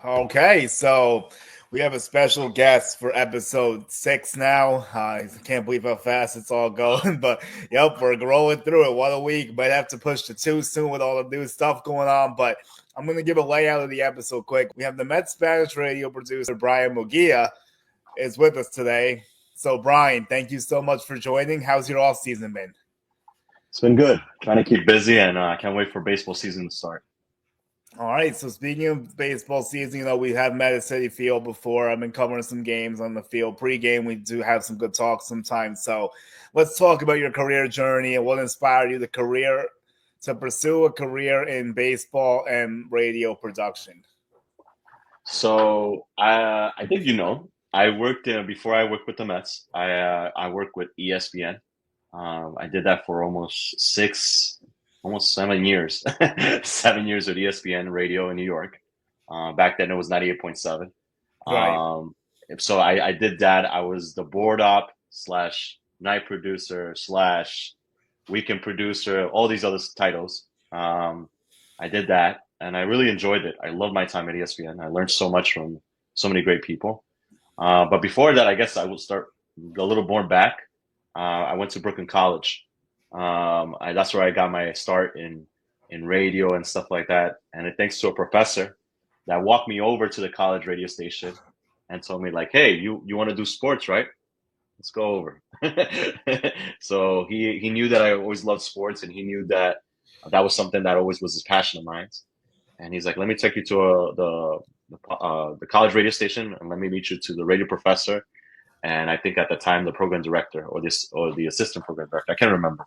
Okay, so we have a special guest for episode 6 now. I can't believe how fast it's all going, but yep, we're rolling through it. What a week. Might have to push to 2 soon with all the new stuff going on, but I'm going to give a layout of the episode quick. We have the Met Spanish radio producer, Brian Munguia, is with us today. So, Brian, thank you so much for joining. How's your off season been? It's been good. Trying to keep busy, and I can't wait for baseball season to start. All right. So speaking of baseball season, we have met at Citi Field before. I've been covering some games on the field. Pre-game, we do have some good talks sometimes. So let's talk about your career journey and what inspired you to pursue a career in baseball and radio production. So I think I worked before I worked with the Mets. I worked with ESPN. I did that for almost 7 years. 7 years with ESPN radio in New York. Back then it was 98.7. Right. So I did that. I was the board op / night producer / weekend producer, all these other titles. I did that and I really enjoyed it. I loved my time at ESPN. I learned so much from so many great people. But before that, I guess I will start a little born back. I went to Brooklyn College. That's where I got my start in radio and stuff like that. And thanks to a professor that walked me over to the college radio station and told me like, "Hey, you want to do sports, right? Let's go over." So he knew that I always loved sports, and he knew that was something that always was his passion of mine. And he's like, "Let me take you to the college radio station, and let me meet you to the radio professor." And I think at the time the program director or the assistant program director, I can't remember.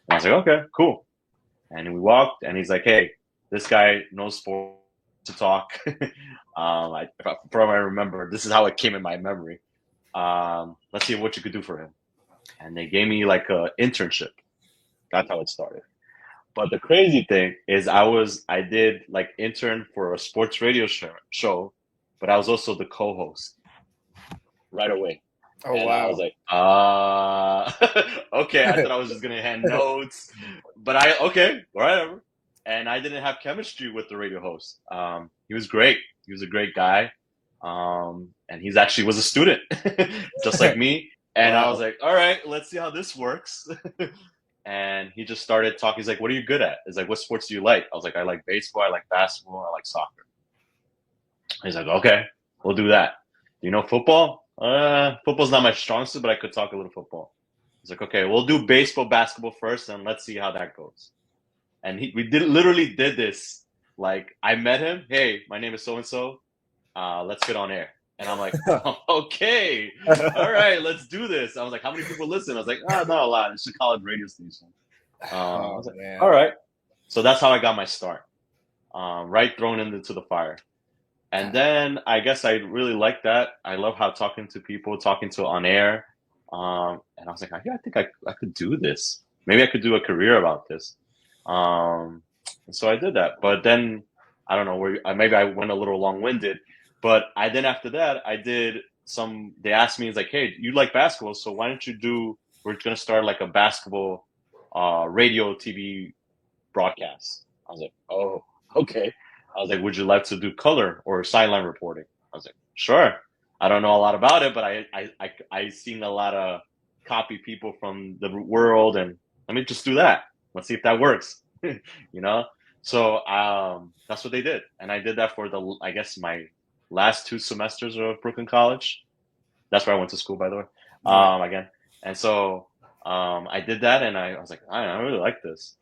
And I was like, "Okay, cool." And we walked, and he's like, "Hey, this guy knows sports to talk." From I remember, this is how it came in my memory. Let's see what you could do for him. And they gave me like an internship. That's how it started. But the crazy thing is I did like intern for a sports radio show, but I was also the co-host right away. Oh, And I was wow. like, okay. I thought I was just gonna hand notes, but okay, whatever. And I didn't have chemistry with the radio host. He was great. He was a great guy. And he's actually was a student, just like me. And I Wow. was like, all right, let's see how this works. And he just started talking. He's like, "What are you good at?" He's like, "What sports do you like?" I was like, "I like baseball, I like basketball, I like soccer." He's like, "Okay, we'll do that. Do you know football?" Football's not my strong suit, but I could talk a little football. He's like, "Okay, we'll do baseball, basketball first, and let's see how that goes." And we literally did this. Like, I met him. "Hey, my name is so and so. Let's get on air." And I'm like, "Okay, all right, let's do this." I was like, "How many people listen?" I was like, "Oh, not a lot. It's a college radio station." I Oh, was like, "All man. right." So that's how I got my start. Right thrown into the fire. And then I guess I really like that. I love how talking to people, talking to on air. And I was like, "Yeah, I think I could do this. Maybe I could do a career about this." And so I did that. But then I don't know maybe I went a little long-winded. But then after that, I did they asked me, it's like, "Hey, you like basketball, so why don't we're going to start like a basketball radio TV broadcast." I was like, "Oh, okay." I was like, "Would you like to do color or sideline reporting?" I was like, "Sure." I don't know a lot about it, but I seen a lot of copy people from the world, and let me just do that. Let's see if that works. you know. So that's what they did, and I did that for I guess my last 2 semesters of Brooklyn College. That's where I went to school, by the way. Right. Again, and so I did that, and I was like, I really like this.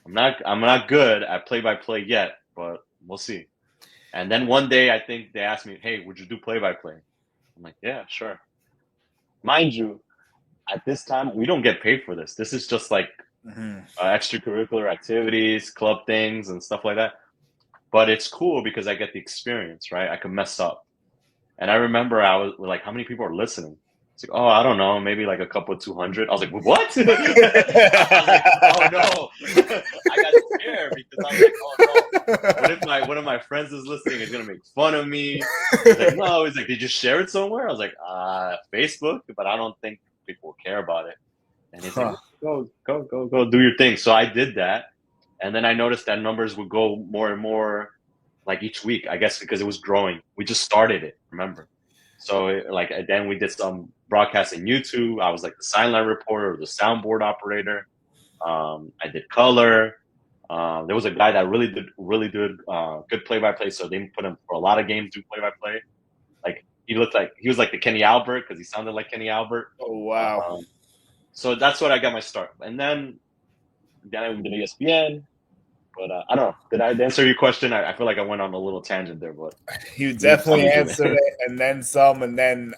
I'm not good at play-by-play yet, but we'll see. And then one day, I think they asked me, "Hey, would you do play-by-play?" I'm like, "Yeah, sure." Mind you, at this time, we don't get paid for this. This is just like Mhm. extracurricular activities, club things, and stuff like that. But it's cool because I get the experience, right? I can mess up. And I remember I was like, "How many people are listening?" It's like, "Oh, I don't know, maybe like a couple 200." I was like, "What?" I was like, "Oh no!" I got scared because I was like, "Oh no, what if one of my friends is listening? Is gonna make fun of me?" He's like, "No." He's like, "Did you share it somewhere?" I was like, Facebook," but I don't think people will care about it. And he's like, Huh. Go, do your thing." So I did that, and then I noticed that numbers would go more and more. like each week, I guess, because it was growing. We just started it, remember? So like then we did some broadcasting YouTube. I was like the sideline reporter, the soundboard operator. I did color. There was a guy that really did good play by play. So they put him for a lot of games do play by play. Like he was like the Kenny Albert because he sounded like Kenny Albert. Oh wow. So that's what I got my start. And then I moved to ESPN. But I don't know. Did I answer your question? I feel like I went on a little tangent there, but You you tell definitely me, answered Julian. it, and then some, and then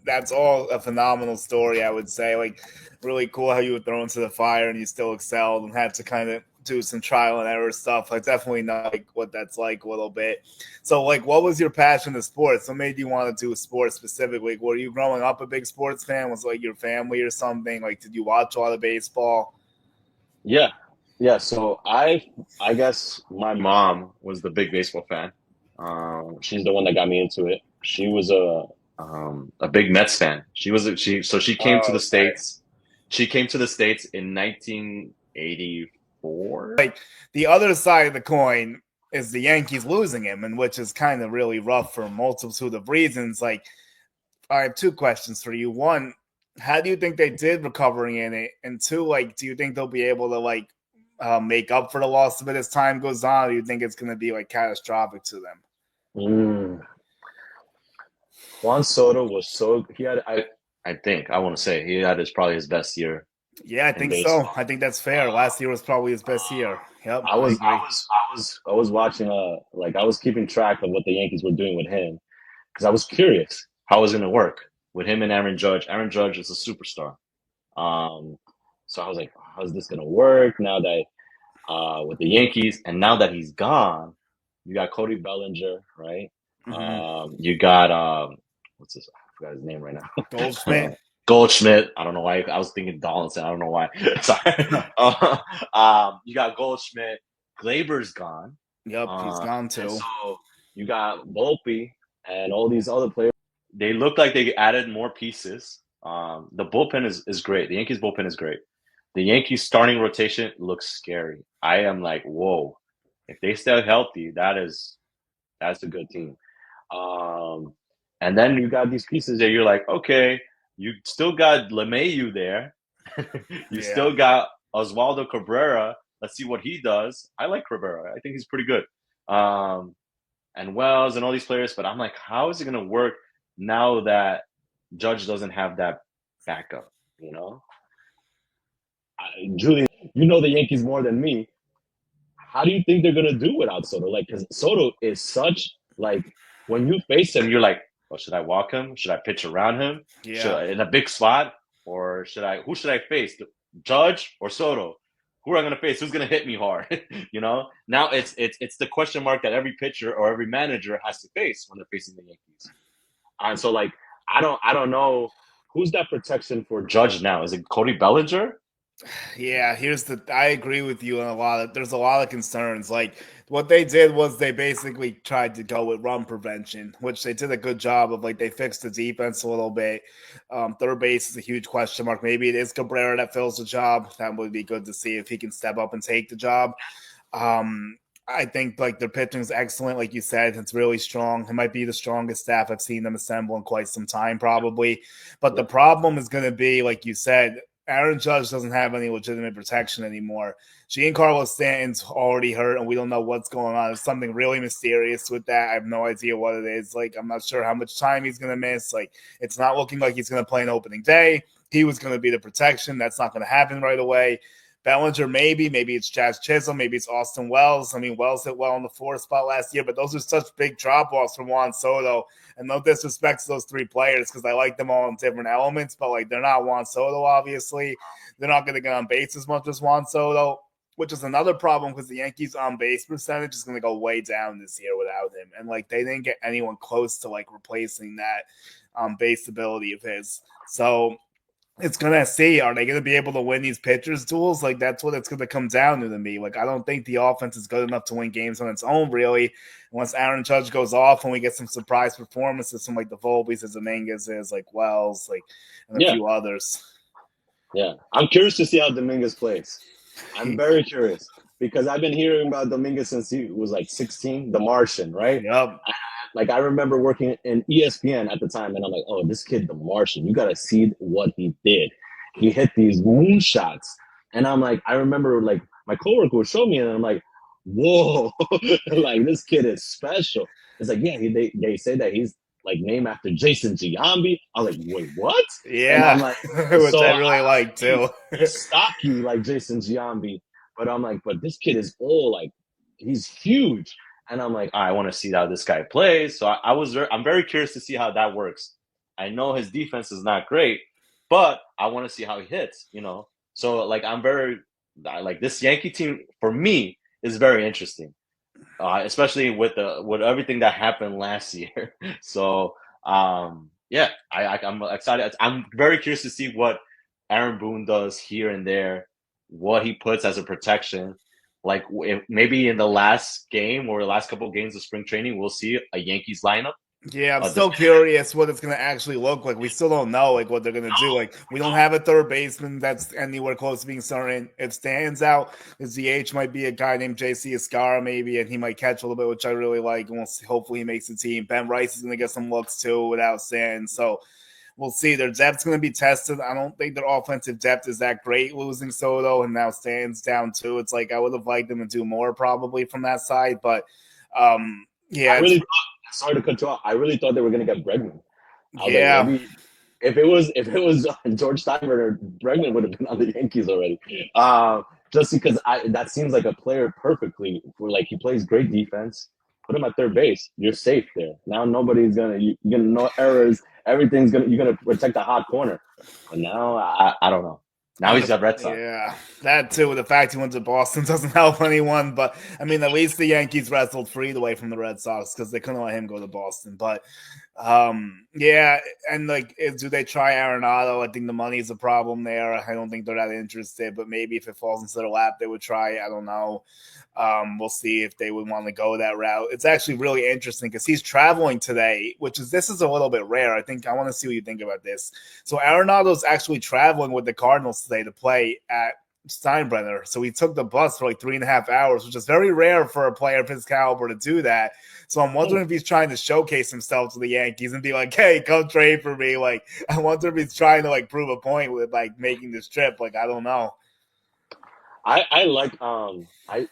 that's all a phenomenal story, I would say. Like, really cool how you were thrown to the fire and you still excelled and had to kind of do some trial and error stuff. I definitely know like what that's like a little bit. So, like, what was your passion in sports? What made you want to do sports specifically? Were you growing up a big sports fan? Was it, like your family or something? Like, did you watch a lot of baseball? Yeah, yeah. So I guess my mom was the big baseball fan. She's the one that got me into it. She was a big Mets fan. She came to Oh, the states. She came to the states in 1984. like the other side of the coin is the Yankees losing him, and which is kind of really rough for a multitude of reasons. Like, I have two questions for you. One, how do you think they did recovering in it? And two, like, do you think they'll be able to like make up for the loss of it as time goes on? Or do you think it's going to be like catastrophic to them? Mm. Juan Soto was so he had I think I want to say he had probably his best year Yeah, I in think so. baseball. I think that's fair. Last year was probably his best year. Yep, I I was agree. I was watching like I was keeping track of what the Yankees were doing with him because I was curious How was it going to work with him and Aaron Judge? Aaron Judge is a superstar. um so I was like how's this gonna work now that with the Yankees and now that he's gone you got Cody Bellinger right Mm-hmm. you got what's this I forgot his name right now Goldschmidt. Goldschmidt. I don't know why. I was thinking Donaldson. I don't know why. Sorry. You got Goldschmidt. Glaber's gone. Yep, he's gone And too. so you got Volpe and all these other players. They look like they added more pieces. The bullpen is great. The Yankees bullpen is great. The Yankees starting rotation looks scary. I am like, whoa. If they stay healthy, that's a good team. Um, and then you got these pieces that you're like, okay, you still got LeMayu there. You Yeah. still got Oswaldo Cabrera. Let's see what he does. I like Cabrera. I think he's pretty good. And Wells and all these players. But I'm like, how is it going to work now that Judge doesn't have that backup? You know? Julian, you know the Yankees more than me. How do you think they're gonna do without Soto? Like, because Soto is such like when you face And him, you're like, well, should I walk him? Should I pitch around him? Should Yeah. I, in a big spot? Or who should I face? Judge or Soto? Who am I going to face? Who's going to hit me hard? You know, now it's the question mark that every pitcher or every manager has to face when they're facing the Yankees. and so like I don't know who's that protection for Judge now, is it Cody Bellinger? Yeah, I agree with you on there's a lot of concerns. Like what they did was they basically tried to go with run prevention, which they did a good job of. Like they fixed the defense a little bit. Third base is a huge question mark. Maybe it is Cabrera that fills the job. That would be good to see if he can step up and take the job. I think like their pitching is excellent, like you said. It's really strong. It might be the strongest staff I've seen them assemble in quite some time, probably. But the problem is going to be, like you said, Aaron Judge doesn't have any legitimate protection anymore. Giancarlo Stanton's already hurt, and we don't know what's going on. There's something really mysterious with that. I have no idea what it is. Like, I'm not sure how much time he's going to miss. Like, it's not looking like he's going to play an opening day. He was going to be the protection. That's not going to happen right away. Bellinger, maybe it's Jazz Chisholm, maybe it's Austin Wells. I mean, Wells hit well in the 4th spot last year, but those are such big drop-offs from Juan Soto. And no disrespect to those 3 players because I like them all in different elements, but like they're not Juan Soto, obviously. They're not going to get on base as much as Juan Soto, which is another problem because the Yankees on base percentage is going to go way down this year without him. And like they didn't get anyone close to like replacing that base ability of his. So it's gonna see, are they gonna be able to win these pitchers duels? Like that's what it's gonna come down to me. Like I don't think the offense is good enough to win games on its own, really, unless Aaron Judge goes off and we get some surprise performances from like the Volpes, as Dominguez is, like Wells, like and a few others. Yeah, I'm curious to see how Dominguez plays. I'm very curious because I've been hearing about Dominguez since he was like 16, the Martian, right? Yep. Like I remember working in ESPN at the time, and I'm like, oh, this kid, the Martian, you gotta see what he did. He hit these moonshots, and I'm like, I remember like my coworker would show me, and I'm like, whoa, like this kid is special. It's like, yeah, they say that he's like named after Jason Giambi. I was like, wait, what? And I'm Yeah, like, which so I really like too. he's stocky like Jason Giambi, but I'm like, but this kid is all like, he's huge. And I'm like, I want to see how this guy plays. So I'm very curious to see how that works. I know his defense is not great, but I want to see how he hits, you know? So like, like this Yankee team for me is very interesting, especially with everything that happened last year. So, yeah, I'm excited. I'm very curious to see what Aaron Boone does here and there, what he puts as a protection. Like maybe in the last game or the last couple of games of spring training, we'll see a Yankees lineup. Yeah, I'm still curious what it's going to actually look like. We still don't know like what they're going to do. Like we don't have a third baseman that's anywhere close to being starting. It stands out. The ZH might be a guy named JC Escara maybe, and he might catch a little bit, which I really like. And we'll see, hopefully he makes the team. Ben Rice is going to get some looks too without Sand. So we'll see. Their depth's going to be tested. I don't think their offensive depth is that great losing Soto, and now Stan's down too. It's like I would have liked them to do more probably from that side, but yeah. I really thought, sorry to cut you off. I really thought they were going to get Bregman. I was Yeah. like, maybe if it was George Steinbrenner, Bregman would have been on the Yankees already. Just because that seems like a player perfectly for like he plays great defense. Put him at third base. You're safe there. Now nobody's gonna no errors. You're gonna protect the hot corner. But now I don't know. Now he's a Red Sox. Yeah, that too. The fact he went to Boston doesn't help anyone. But I mean, at least the Yankees wrestled free away from the Red Sox because they couldn't let him go to Boston. But yeah, and like, do they try Arenado? I think the money is a problem there. I don't think they're that interested. But maybe if it falls into their lap, they would try. I don't know. We'll see if they would want to go that route. It's actually really interesting because he's traveling today, this is a little bit rare. I want to see what you think about this. So Arenado's actually traveling with the Cardinals today to play at Steinbrenner. So he took the bus for like 3.5 hours, which is very rare for a player of his caliber to do that. So I'm wondering if he's trying to showcase himself to the Yankees and be like, hey, come trade for me. Like, I wonder if he's trying to like prove a point with like making this trip. Like, I don't know. I like I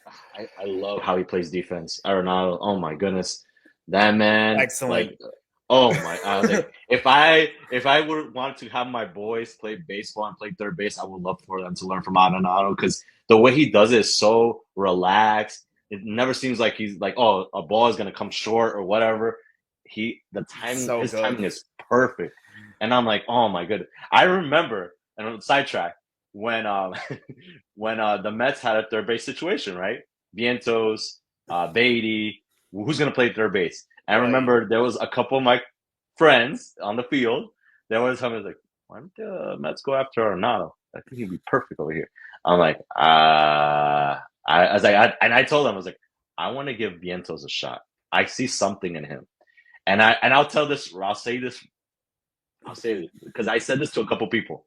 love how he plays defense. Arenado, oh my goodness, that man, Excellent. like, oh my, I was like, if I would want to have my boys play baseball and play third base, I would love for them to learn from Arenado because the way he does it is so relaxed. It never seems like he's like, oh, a ball is gonna come short or whatever. His timing is perfect, and I'm like, oh my goodness. I remember, and on the sidetrack, when when the Mets had a third base situation, right? Vientos, Beatty, who's gonna play third base? And I remember there was a couple of my friends on the field. There was someone like, why don't the Mets go after Arenado? I think he'd be perfect over here. I'm like, I told them, I was like, I want to give Vientos a shot. I see something in him, and I'll say this because I said this to a couple people.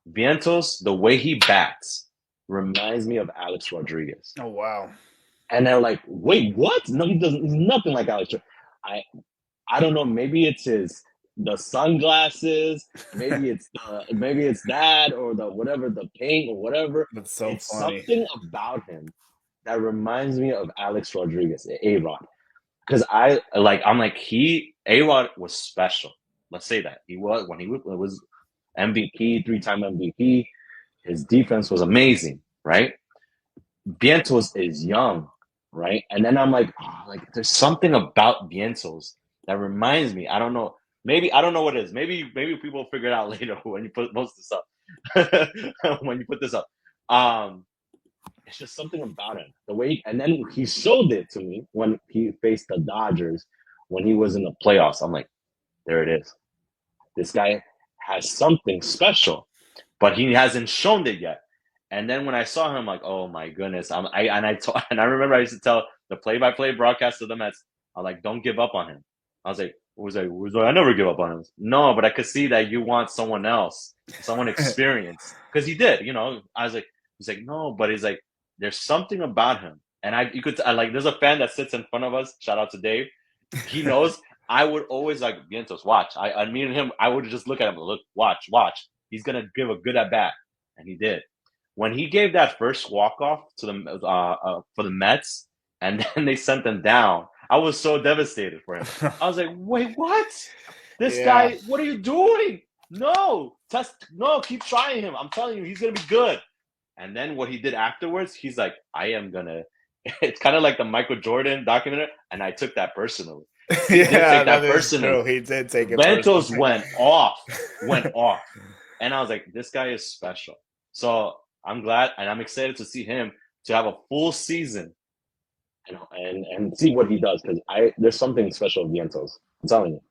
Vientos, the way he bats reminds me of Alex Rodriguez. Oh, wow. And they're like, wait, what? No, he doesn't. He's nothing like Alex. I don't know. Maybe it's the sunglasses. Maybe it's that or the whatever, the paint or whatever. That's so it's funny. Something about him that reminds me of Alex Rodriguez, A-Rod. Because I'm like, A-Rod was special. Let's say that he was when he was MVP, 3-time MVP. His defense was amazing, right? Vientos is young, right? And then I'm like, there's something about Vientos that reminds me. I don't know. Maybe I don't know what it is. Maybe people will figure it out later when you post this up. When you put this up, it's just something about him. The way, and then he showed it to me when he faced the Dodgers when he was in the playoffs. I'm like, there it is. This guy has something special, but he hasn't shown it yet. And then when I saw him, I'm like, oh my goodness. And I remember I used to tell the play-by-play broadcast of the Mets, I was like, don't give up on him. I was like, I never give up on him. No, but I could see that you want someone else, someone experienced. Because he did, I was like, he's like, no, but he's like, there's something about him, and you could like there's a fan that sits in front of us. Shout out to Dave. He knows. I would always like Vientos, watch. I me and him, I would just look at him, look, watch. He's gonna give a good at bat, and he did. When he gave that first walk off to the for the Mets, and then they sent them down, I was so devastated for him. I was like, wait, what? This guy, what are you doing? No, keep trying him. I'm telling you, he's gonna be good. And then what he did afterwards, he's like, I am gonna. It's kind of like the Michael Jordan documentary, and I took that personally. He did take that personally. True. He did take it. Vientos went off, and I was like, this guy is special. So I'm glad, and I'm excited to see him to have a full season, and see what he does, because there's something special with Vientos. I'm telling you.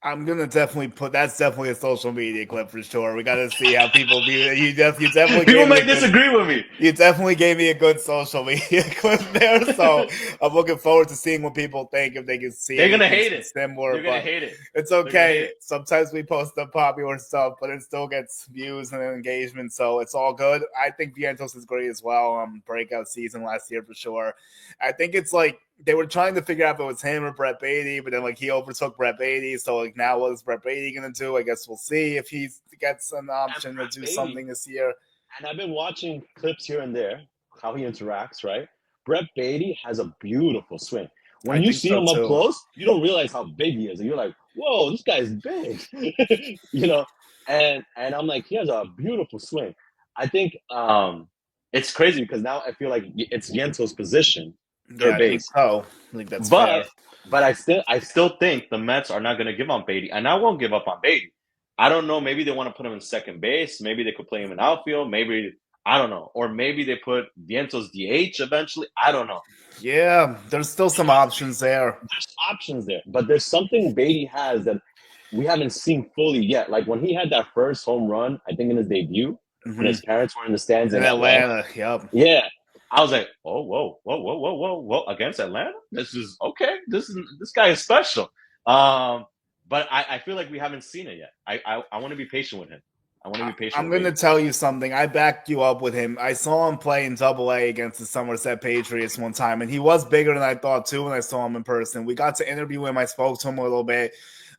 I'm gonna definitely that's definitely a social media clip for sure. We gotta see how people view it. You definitely people might disagree with me. You definitely gave me a good social media clip there, so I'm looking forward to seeing what people think, if they can see. They're gonna hate it. Similar, They're gonna hate it. It's okay. Sometimes we post the popular stuff, but it still gets views and engagement, so it's all good. I think Vientos is great as well. Breakout season last year for sure. I think it's like they were trying to figure out if it was him or Brett Beatty, but then like he overtook Brett Beatty. So like now what is Brett Beatty gonna do? I guess we'll see if he gets an option to do something this year. And I've been watching clips here and there, how he interacts, right? Brett Beatty has a beautiful swing. When you see him up close, you don't realize how big he is. And you're like, whoa, this guy's big. And I'm like, he has a beautiful swing. I think it's crazy because now I feel like it's Vientos' position. Yeah, I think that's fair. But I still think the Mets are not going to give on Beatty, and I won't give up on Beatty. I don't know. Maybe they want to put him in second base. Maybe they could play him in outfield. Maybe I don't know, or maybe they put Vientos DH eventually. I don't know. Yeah, there's still some options there. There's options there, but there's something Beatty has that we haven't seen fully yet. Like when he had that first home run, I think in his debut, when his parents were in the stands in Atlanta. Yep. Yeah. I was like, oh, whoa, against Atlanta? This is okay. This guy is special. But I feel like we haven't seen it yet. I want to be patient with him. I'm going to tell you something. I backed you up with him. I saw him play in Double-A against the Somerset Patriots one time, and he was bigger than I thought, too, when I saw him in person. We got to interview him. I spoke to him a little bit.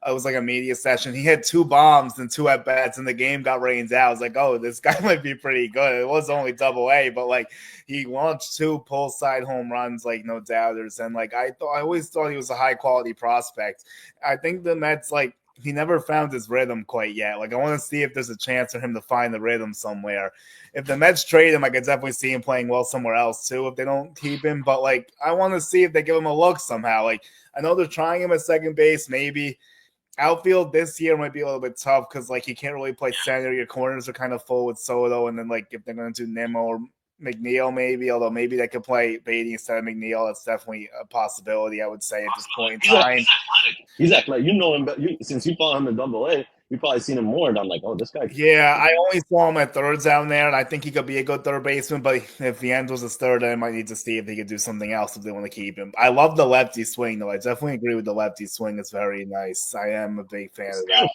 It was like a media session. He had 2 bombs and 2 at-bats, and the game got rained out. I was like, oh, this guy might be pretty good. It was only Double-A, but, like, he launched 2 pull-side home runs, like, no doubters. And, like, I always thought he was a high-quality prospect. I think the Mets, like, he never found his rhythm quite yet. Like, I want to see if there's a chance for him to find the rhythm somewhere. If the Mets trade him, I could definitely see him playing well somewhere else, too, if they don't keep him. But, like, I want to see if they give him a look somehow. Like, I know they're trying him at second base, maybe. Outfield this year might be a little bit tough because, like, he can't really play center. Your corners are kind of full with Soto. And then, like, if they're going to do Nimmo or McNeil, maybe, although maybe they could play Beatty instead of McNeil. That's definitely a possibility, I would say, at this point in time. He's athletic. You know him, but since you follow him in Double-A, you've probably seen him more. And I'm like, oh, this guy. Yeah, I only saw him at third down there, and I think he could be a good third baseman. But if the end was his third, I might need to see if he could do something else if they want to keep him. I love the lefty swing, though. I definitely agree with the lefty swing. It's very nice. I am a big fan of that.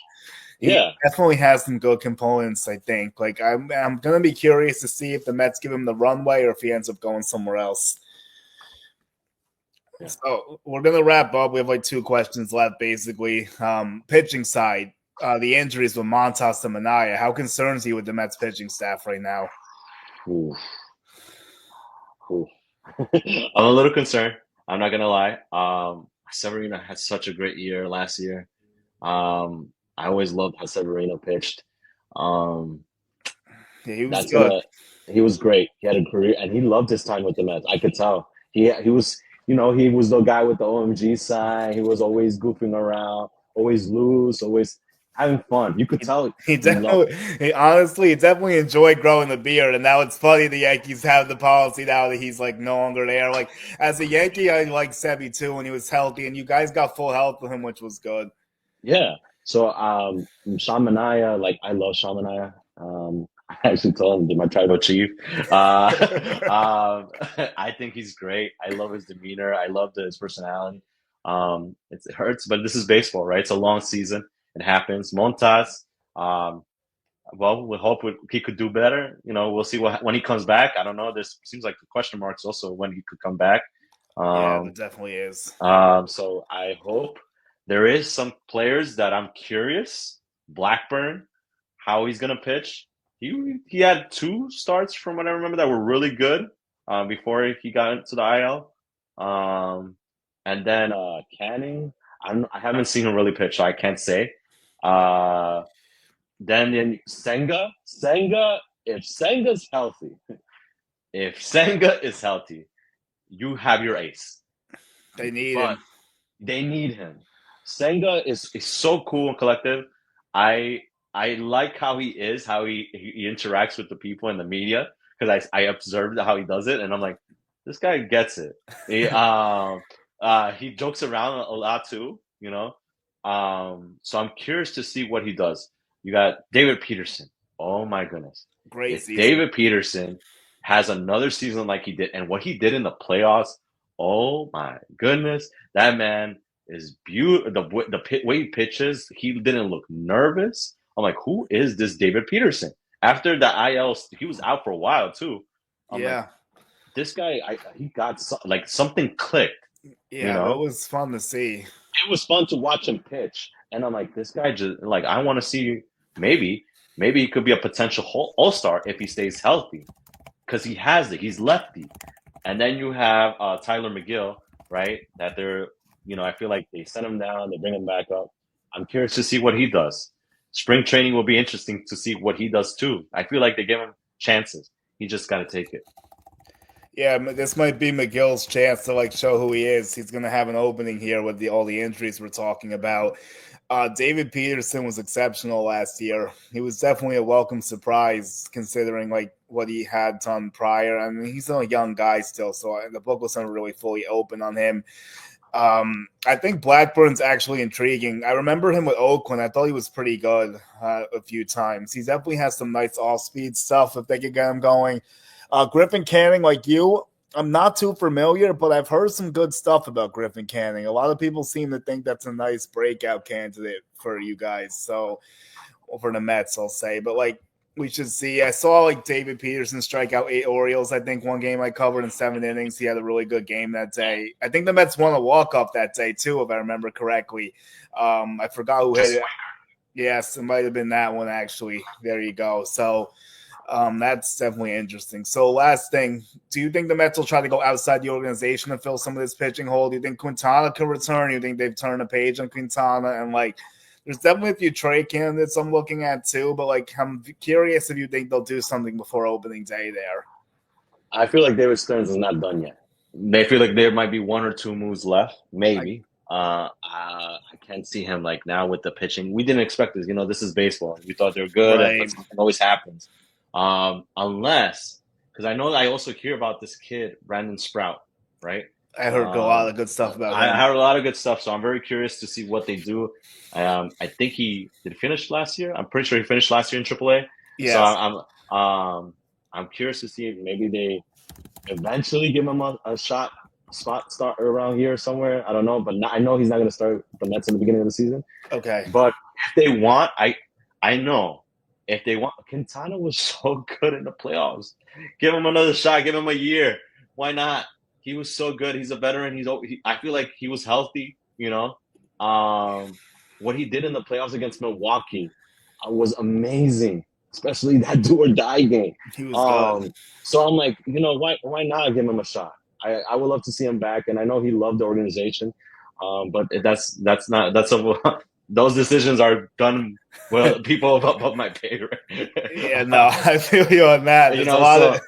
He definitely has some good components, I think. Like, I'm going to be curious to see if the Mets give him the runway or if he ends up going somewhere else. Yeah. So we're going to wrap up. We have like 2 questions left, basically. Pitching side, the injuries with Montas and Munguia. How concerned are you with the Mets pitching staff right now? Ooh. I'm a little concerned. I'm not going to lie. Severino had such a great year last year. I always loved how Severino pitched. Yeah, he was good. He was great. He had a career, and he loved his time with the Mets. I could tell. He was, he was the guy with the OMG sign. He was always goofing around, always loose, always having fun. You could tell. He definitely enjoyed growing the beard. And now it's funny the Yankees have the policy now that he's like no longer there. Like, as a Yankee, I liked Sevy too when he was healthy, and you guys got full health with him, which was good. Yeah. So Sean Manaea, like, I love Sean Manaea. I actually told him to be my tribal chief. I think he's great. I love his demeanor. I love his personality. It hurts, but this is baseball, right? It's a long season. It happens. Montas, Well, we hope he could do better. We'll see when he comes back. I don't know. This seems like the question marks also when he could come back. Yeah, there Um, definitely is. so I hope there is some players that I'm curious. Blackburn, how he's gonna pitch. He had 2 starts from what I remember that were really good before he got into the IL. And then Canning, I haven't seen him really pitch, so I can't say. Uh, then Senga, if Senga's healthy, if Senga is healthy, you have your ace. They need But him. they need him. Senga is so cool and collective. I I like how he is, how he interacts with the people in the media because I observed how he does it, and I'm like, this guy gets it. He jokes around a lot too, you know. So I'm curious to see what he does. You got David Peterson. Oh my goodness! Great If season. David Peterson has another season like he did, and what he did in the playoffs, oh my goodness, that man is beautiful. The way he pitches, he didn't look nervous. I'm like, who is this David Peterson? After the IL, he was out for a while too. I'm like, Yeah. this guy, he got like something clicked. You Yeah, that know, was fun to see. It was fun to watch him pitch. and I'm like, this guy just like I want to see maybe he could be a potential All Star if he stays healthy because he has it. He's lefty, and then you have Tyler McGill, right? That they're I feel like they sent him down, they bring him back up. I'm curious to see what he does. Spring training will be interesting to see what he does too. I feel like they give him chances. He just got to take it. Yeah, this might be McGill's chance to like show who he is. He's going to have an opening here with all the injuries we're talking about. David Peterson was exceptional last year. He was definitely a welcome surprise considering like what he had done prior. I mean, he's a young guy still, so the book was not really fully open on him. I think Blackburn's actually intriguing. I remember him with Oakland. I thought he was pretty good a few times. He definitely has some nice off-speed stuff if they could get him going. Griffin Canning, like you, I'm not too familiar, but I've heard some good stuff about Griffin Canning. A lot of people seem to think that's a nice breakout candidate for you guys. So, for the Mets, I'll say. But like, we should see. I saw like David Peterson strike out 8 Orioles. I think one game I covered in 7 innings. He had a really good game that day. I think the Mets won a walk-off that day too, if I remember correctly. I forgot who hit it. Yes, it might have been that one actually. There you go. So that's definitely interesting. So last thing, do you think the Mets will try to go outside the organization to fill some of this pitching hole? Do you think Quintana can return? Do you think they've turned a page on Quintana? And like, there's definitely a few trade candidates I'm looking at too, but like, I'm curious if you think they'll do something before opening day there. I feel like David Stearns is not done yet. They feel like there might be 1 or 2 moves left, maybe. I can't see him like now with the pitching. We didn't expect this. This is baseball. We thought they were good, Right. but something always happens. Unless, because I know I also hear about this kid, Brandon Sprout, right? I heard a lot of good stuff about I him. heard a lot of good stuff, so I'm very curious to see what they do. I think he did finish last year. I'm pretty sure he finished last year in AAA. Yes. So I'm curious to see if maybe they eventually give him a spot start around here somewhere. I don't know, but I know he's not going to start the Mets in the beginning of the season. Okay. But if they want, I know if they want, Quintana was so good in the playoffs. Give him another shot. Give him a year. Why not? He was so good. He's a veteran. I feel like he was healthy. What he did in the playoffs against Milwaukee was amazing, especially that do or die game. He was good. So I'm like, why not give him a shot? I would love to see him back, and I know he loved the organization. But those decisions are done well. People above my pay. Yeah, no, I feel you on that. There's a lot of.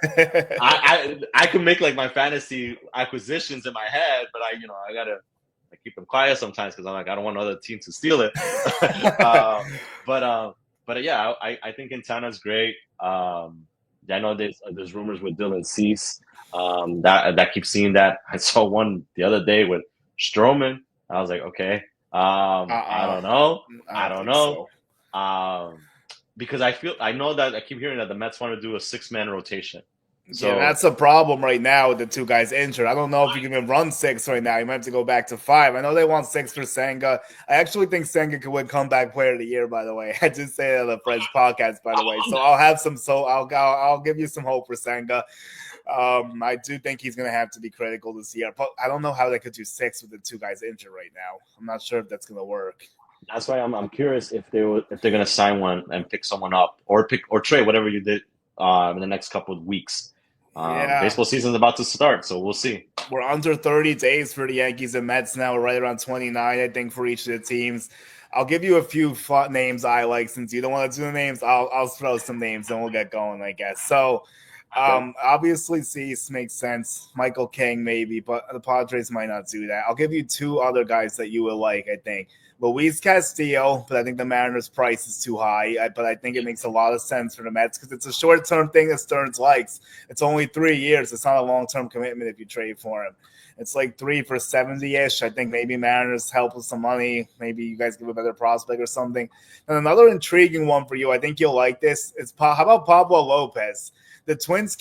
I can make like my fantasy acquisitions in my head, but I gotta keep them quiet sometimes because I'm like I don't want another team to steal it. But yeah, I think Quintana's great. I know there's rumors with Dylan Cease. That keeps seeing that. I saw one the other day with Stroman. I was like, okay. I don't know. I don't know. So. Because I know that I keep hearing that the Mets want to do a 6-man rotation. So yeah, that's a problem right now with the two guys injured. I don't know if you can even run 6 right now. You might have to go back to 5. I know they want 6 for Senga. I actually think Senga could win comeback player of the year, by the way. I did say that on the French podcast, by the way. So I'll give you some hope for Senga. I do think he's going to have to be critical this year. But I don't know how they could do 6 with the two guys injured right now. I'm not sure if that's going to work. That's why I'm curious if they're gonna sign one and pick someone up or trade whatever you did in the next couple of weeks. Yeah. Baseball season's about to start, so we'll see. We're under 30 days for the Yankees and Mets now. We're right around 29, I think, for each of the teams. I'll give you a few fun names I like. Since you don't want to do the names, I'll throw some names and we'll get going, I guess. So, obviously, Cease makes sense. Michael King, maybe, but the Padres might not do that. I'll give you 2 other guys that you will like, I think. Luis Castillo, but I think the Mariners' price is too high. But I think it makes a lot of sense for the Mets because it's a short-term thing that Stearns likes. It's only 3 years. It's not a long-term commitment if you trade for him. It's like 3 for 70-ish. I think maybe Mariners help with some money. Maybe you guys give a better prospect or something. And another intriguing one for you, I think you'll like this. How about Pablo Lopez? The Twins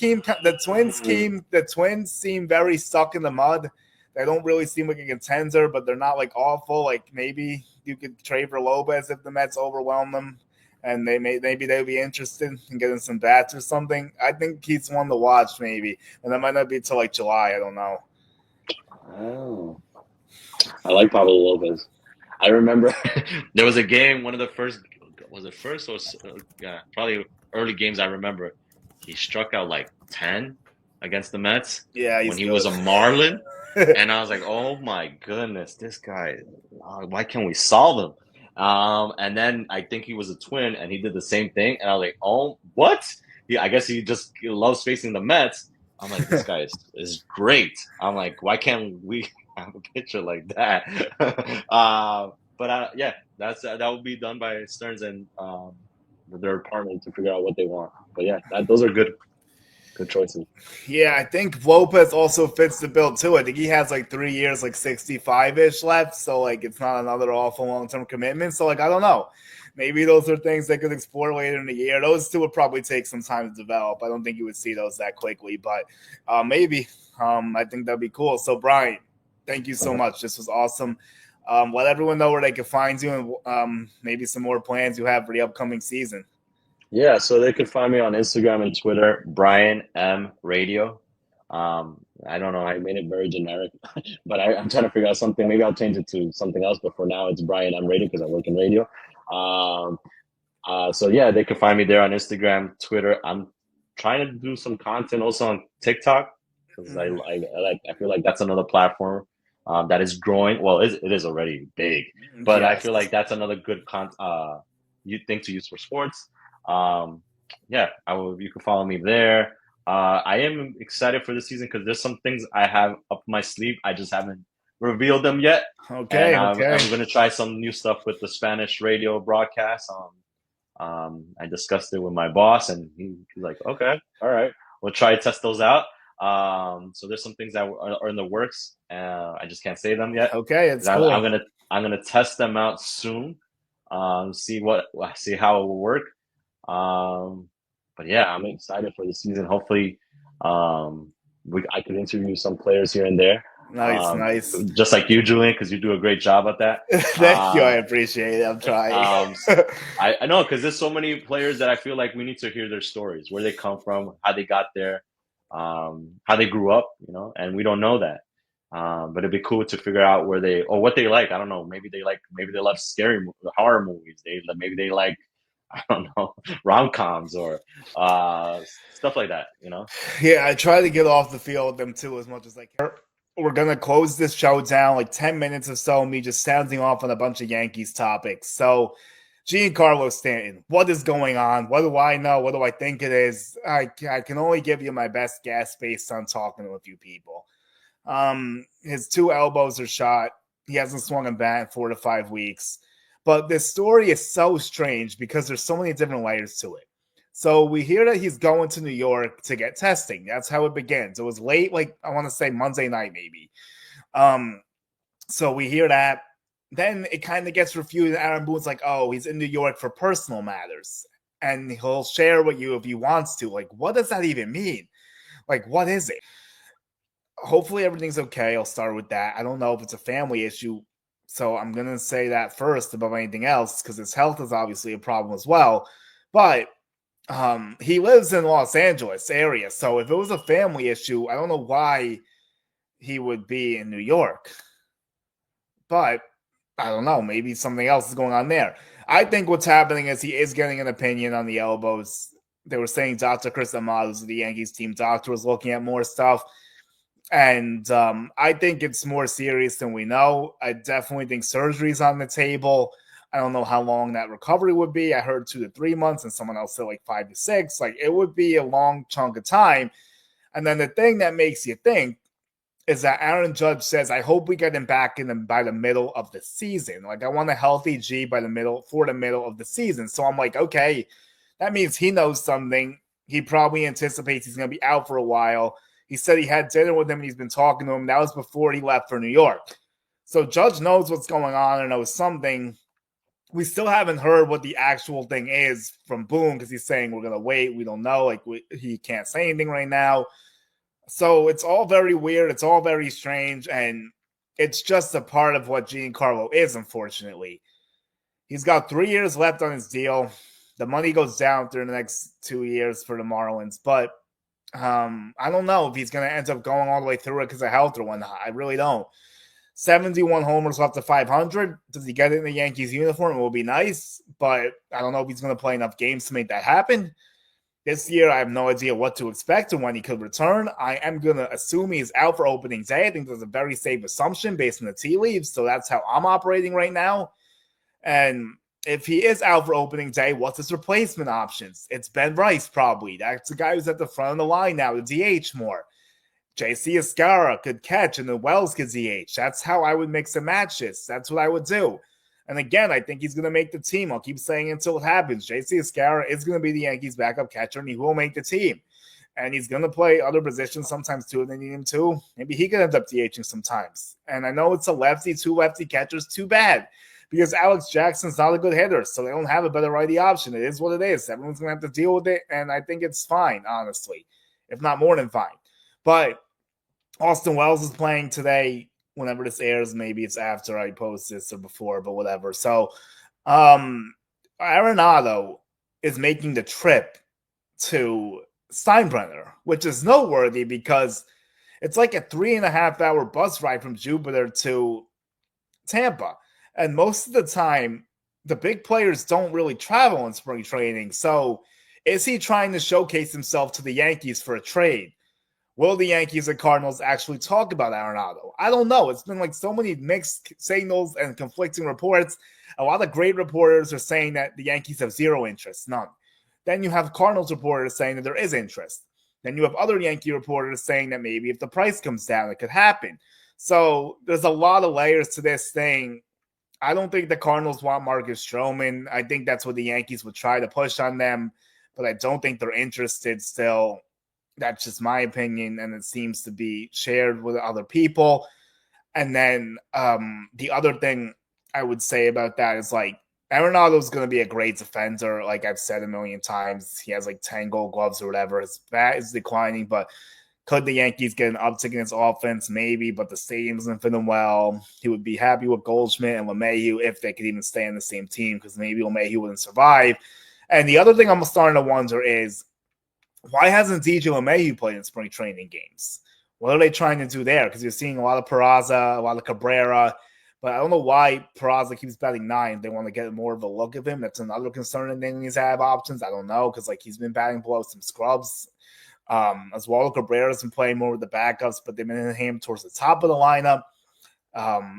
seem very stuck in the mud. They don't really seem like a contender, but they're not like awful. Like maybe you could trade for Lopez if the Mets overwhelm them, and maybe they'd be interested in getting some bats or something. I think he's one to watch maybe, and that might not be till like July. I don't know. Oh, I like Pablo Lopez. I remember there was a game, one of the first, was it first or probably early games I remember. He struck out like 10 against the Mets when he was a Marlin. And I was like, oh my goodness, this guy, why can't we solve him? And then I think he was a Twin and he did the same thing. And I was like, oh, what? I guess he just loves facing the Mets. I'm like, this guy is great. I'm like, why can't we have a pitcher like that? Yeah, that will be done by Stearns and their department to figure out what they want. But yeah, those are good choices. Yeah, I think Lopez also fits the bill too. I think he has like 3 years, like 65-ish left. So like it's not another awful long-term commitment. So like I don't know. Maybe those are things they could explore later in the year. Those 2 would probably take some time to develop. I don't think you would see those that quickly, but maybe. I think that'd be cool. So Brian, thank you so much. This was awesome. Let everyone know where they can find you and maybe some more plans you have for the upcoming season. Yeah, so they could find me on Instagram and Twitter, Brian M Radio. I don't know, I made it very generic, but I'm trying to figure out something. Maybe I'll change it to something else, but for now it's Brian M Radio because I work in radio. So yeah, they can find me there on Instagram, Twitter. I'm trying to do some content also on TikTok because I feel like that's another platform that is growing. Well, it is already big, but yes. I feel like that's another good thing to use for sports. You can follow me there. I am excited for this season because there's some things I have up my sleeve. I just haven't revealed them yet. Okay. I'm going to try some new stuff with the Spanish radio broadcast. I discussed it with my boss and he's like, okay, all right, we'll try to test those out. So there's some things that are in the works. I just can't say them yet. Okay. It's cool. I'm going to test them out soon. See how it will work. But yeah, I'm excited for the season. Hopefully, I could interview some players here and there. Nice. Just like you, Julian, because you do a great job at that. Thank you. I appreciate it. I'm trying. I know because there's so many players that I feel like we need to hear their stories, where they come from, how they got there, how they grew up, and we don't know that. But it'd be cool to figure out what they like. I don't know. Maybe they love scary horror movies. Maybe they like, I don't know, rom-coms or stuff like that, Yeah, I try to get off the field with them too as much as I can. We're going to close this show down like 10 minutes or so, me just sounding off on a bunch of Yankees topics. So, Giancarlo Stanton, what is going on? What do I know? What do I think it is? I can only give you my best guess based on talking to a few people. His 2 elbows are shot. He hasn't swung a bat in 4 to 5 weeks. But this story is so strange because there's so many different layers to it. So we hear that he's going to New York to get testing. That's how it begins. It was late, like I want to say Monday night maybe. So we hear that. Then it kind of gets refuted. Aaron Boone's like, oh, he's in New York for personal matters. And he'll share with you if he wants to. Like, what does that even mean? Like, what is it? Hopefully everything's okay. I'll start with that. I don't know if it's a family issue, so I'm going to say that first above anything else because his health is obviously a problem as well. But he lives in Los Angeles area, so if it was a family issue, I don't know why he would be in New York. But I don't know. Maybe something else is going on there. I think what's happening is he is getting an opinion on the elbows. They were saying Dr. Chris Amato, the Yankees team doctor, was looking at more stuff. And I think it's more serious than we know. I definitely think surgery's on the table. I don't know how long that recovery would be. I heard 2 to 3 months, and someone else said like 5 to 6. Like, it would be a long chunk of time. And then the thing that makes you think is that Aaron Judge says, I hope we get him back by the middle of the season. Like, I want a healthy G for the middle of the season. So I'm like, okay, that means he knows something. He probably anticipates he's going to be out for a while. He said he had dinner with him and he's been talking to him. That was before he left for New York. So Judge knows what's going on and knows something. We still haven't heard what the actual thing is from Boone because he's saying we're going to wait. We don't know. Like, he can't say anything right now. So it's all very weird. It's all very strange. And it's just a part of what Giancarlo is, unfortunately. He's got 3 years left on his deal. The money goes down through the next 2 years for the Marlins. But I don't know if he's going to end up going all the way through it because of health or whatnot. I really don't. 71 homers left to 500. Does he get it in the Yankees uniform? It will be nice. But I don't know if he's going to play enough games to make that happen. This year, I have no idea what to expect and when he could return. I am going to assume he's out for opening day. I think that's a very safe assumption based on the tea leaves. So that's how I'm operating right now. And if he is out for opening day, what's his replacement options? It's Ben Rice, probably. That's the guy who's at the front of the line now to DH more. JC Escara could catch and then Wells could DH. That's how I would mix and match this. That's what I would do. And again, I think he's going to make the team. I'll keep saying it until it happens. JC Escara is going to be the Yankees' backup catcher, and he will make the team. And he's going to play other positions sometimes too if they need him to. Maybe he could end up DHing sometimes. And I know it's a lefty, 2 lefty catchers. Too bad. Because Alex Jackson's not a good hitter, so they don't have a better righty option. It is what it is. Everyone's going to have to deal with it, and I think it's fine, honestly, if not more than fine. But Austin Wells is playing today. Whenever this airs, maybe it's after I post this or before, but whatever. So Arenado is making the trip to Steinbrenner, which is noteworthy because it's like a 3.5-hour bus ride from Jupiter to Tampa. And most of the time, the big players don't really travel in spring training. So is he trying to showcase himself to the Yankees for a trade? Will the Yankees and Cardinals actually talk about Arenado? I don't know. It's been like so many mixed signals and conflicting reports. A lot of great reporters are saying that the Yankees have zero interest, none. Then you have Cardinals reporters saying that there is interest. Then you have other Yankee reporters saying that maybe if the price comes down, it could happen. So there's a lot of layers to this thing. I don't think the Cardinals want Marcus Stroman. I think that's what the Yankees would try to push on them, but I don't think they're interested still. That's just my opinion, and it seems to be shared with other people. And then the other thing I would say about that is, like, Arenado's going to be a great defender. Like I've said a million times, he has like 10 gold gloves or whatever. His bat is declining, but could the Yankees get an uptick in his offense? Maybe, but the stadium doesn't fit him well. He would be happy with Goldschmidt and LeMahieu if they could even stay on the same team, because maybe LeMahieu wouldn't survive. And the other thing I'm starting to wonder is, why hasn't DJ LeMahieu played in spring training games? What are they trying to do there? Because you're seeing a lot of Peraza, a lot of Cabrera, but I don't know why Peraza keeps batting 9. They want to get more of a look of him. That's another concern, and they need to have options. I don't know, because like he's been batting below some scrubs. As well, Cabrera's been playing more with the backups, but they've been hitting him towards the top of the lineup.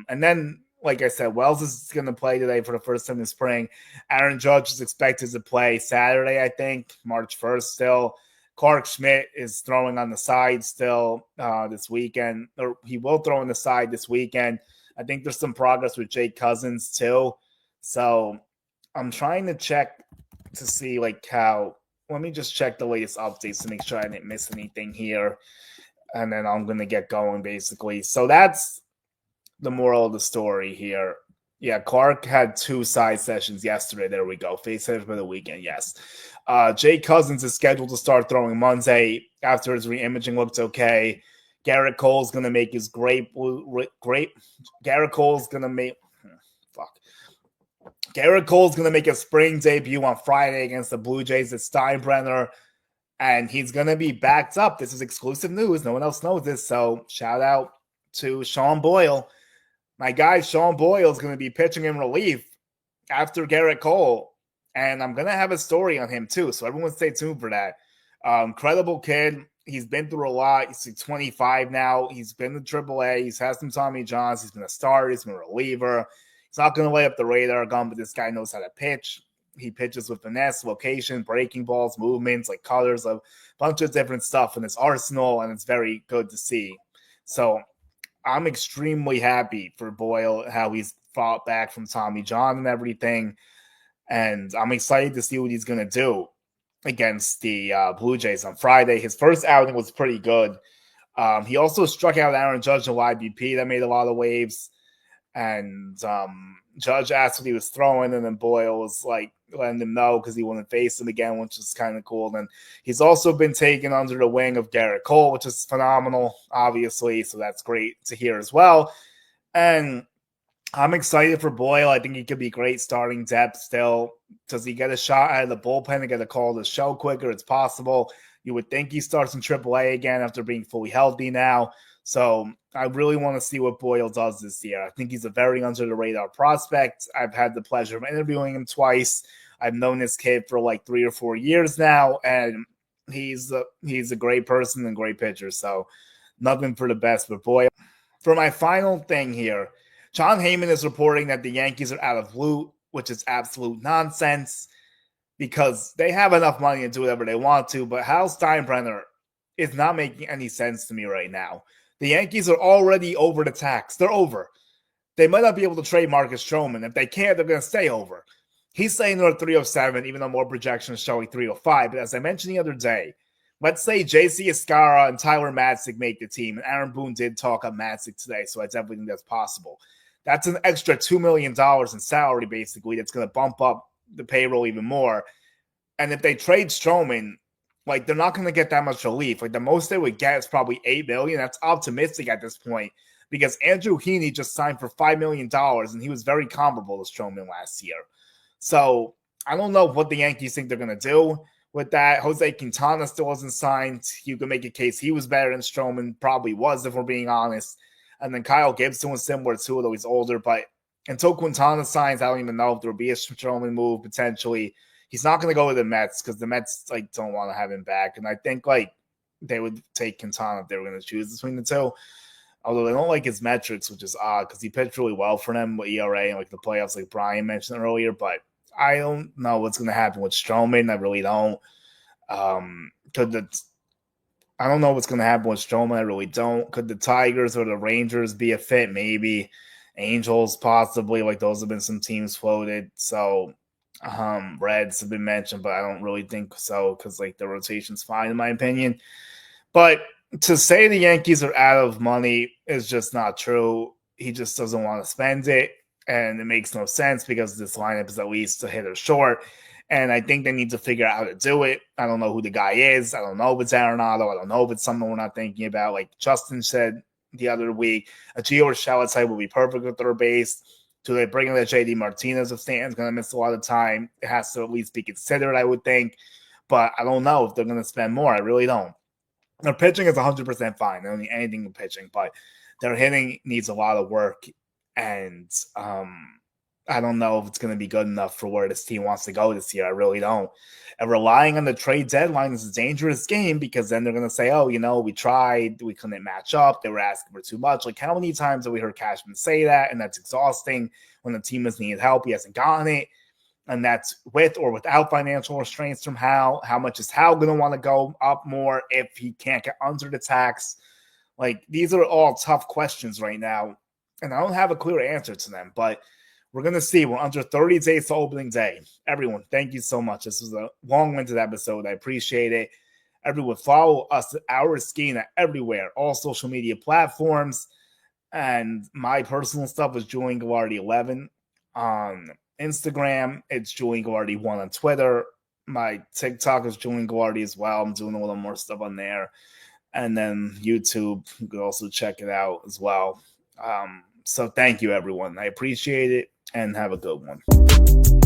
And then, like I said, Wells is going to play today for the first time in spring. Aaron Judge is expected to play Saturday, I think, March 1st still. Clark Schmidt is throwing on the side still this weekend, or he will throw on the side this weekend. I think there's some progress with Jake Cousins too. So I'm trying to check to see like how. Let me just check the latest updates to make sure I didn't miss anything here, and then I'm going to get going basically. So that's the moral of the story here. Yeah, Clark had 2 side sessions yesterday. There we go. Face hitter for the weekend, yes. Jake Cousins is scheduled to start throwing Monday. after his reimaging looked okay. Garrett Cole's going to make his Garrett Cole's going to make Garrett Cole's going to make a spring debut on Friday against the Blue Jays at Steinbrenner, and he's going to be backed up. This is exclusive news. No one else knows this, so shout out to Sean Boyle. My guy Sean Boyle is going to be pitching in relief after Garrett Cole, and I'm going to have a story on him too, so everyone stay tuned for that. Incredible kid. He's been through a lot. He's 25 now. He's been to AAA. He's had some Tommy Johns. He's been a starter. He's been a reliever. He's not going to lay up the radar gun, but this guy knows how to pitch. He pitches with finesse, location, breaking balls, movements, like colors, a bunch of different stuff in his arsenal, and it's very good to see. So I'm extremely happy for Boyle, how he's fought back from Tommy John and everything, and I'm excited to see what he's going to do against the Blue Jays on Friday. His first outing was pretty good. He also struck out Aaron Judge in YBP. That made a lot of waves. And Judge asked what he was throwing, and then Boyle was like letting him know because he wouldn't face him again, which is kind of cool. And he's also been taken under the wing of Garrett Cole, which is phenomenal, obviously. So that's great to hear as well. And I'm excited for Boyle. I think he could be great starting depth still. Does he get a shot out of the bullpen and get a call to show quicker? It's possible. You would think he starts in AAA again after being fully healthy now. So I really want to see what Boyle does this year. I think he's a very under-the-radar prospect. I've had the pleasure of interviewing him twice. I've known this kid for like 3 or 4 years now, and he's a great person and great pitcher. So nothing for the best for Boyle. For my final thing here, John Heyman is reporting that the Yankees are out of loot, which is absolute nonsense because they have enough money to do whatever they want to, but Hal Steinbrenner is not making any sense to me right now. The Yankees are already over the tax. They're over. They might not be able to trade Marcus Stroman. If they can't, they're going to stay over. He's saying they're 307, even though more projections showing 305. But as I mentioned the other day, let's say JC Escara and Tyler Matzik make the team, and Aaron Boone did talk on Matzik today, so I definitely think that's possible. That's an extra $2 million in salary, basically, that's going to bump up the payroll even more. And if they trade Stroman, like, they're not going to get that much relief. Like, the most they would get is probably $8 million. That's optimistic at this point because Andrew Heaney just signed for $5 million, and he was very comparable to Stroman last year. So I don't know what the Yankees think they're going to do with that. Jose Quintana still wasn't signed. You can make a case he was better than Stroman, probably was, if we're being honest. And then Kyle Gibson was similar too, although he's older. But until Quintana signs, I don't even know if there will be a Stroman move potentially. He's not going to go to the Mets because the Mets like don't want to have him back. And I think like they would take Quintana if they were going to choose between the two. Although they don't like his metrics, which is odd because he pitched really well for them with ERA and like the playoffs, like Brian mentioned earlier. But I don't know what's going to happen with Stroman. I really don't. I don't know what's going to happen with Stroman. I really don't. Could the Tigers or the Rangers be a fit? Maybe. Angels possibly. Like those have been some teams floated. So Reds have been mentioned, but I don't really think so because like the rotation's fine in my opinion. But to say the Yankees are out of money is just not true. He just doesn't want to spend it, and it makes no sense because this lineup is at least a hit or short. And I think they need to figure out how to do it. I don't know who the guy is. I don't know if it's Arenado. I don't know if it's someone we're not thinking about. Like Justin said the other week, a Gio Urshela type would be perfect with third base. Do they bring in the JD Martinez if Stanton's going to miss a lot of time? It has to at least be considered, I would think. But I don't know if they're going to spend more. I really don't. Their pitching is 100% fine. They don't need anything with pitching, but their hitting needs a lot of work. And I don't know if it's going to be good enough for where this team wants to go this year. I really don't. And relying on the trade deadline is a dangerous game because then they're going to say, oh, you know, we tried. We couldn't match up. They were asking for too much. Like how many times have we heard Cashman say that? And that's exhausting when the team has needed help. He hasn't gotten it. And that's with or without financial restraints from Hal. How much is Hal going to want to go up more if he can't get under the tax? Like these are all tough questions right now. And I don't have a clear answer to them, but we're going to see. We're under 30 days to opening day. Everyone, thank you so much. This was a long-winded episode. I appreciate it. Everyone, follow us at Our Skeena everywhere, all social media platforms. And my personal stuff is Julian Galardi 11 on Instagram. It's Julian Galardi 1 on Twitter. My TikTok is Julian Guardi as well. I'm doing a little more stuff on there. And then YouTube, you can also check it out as well. So thank you, everyone. I appreciate it, and have a good one.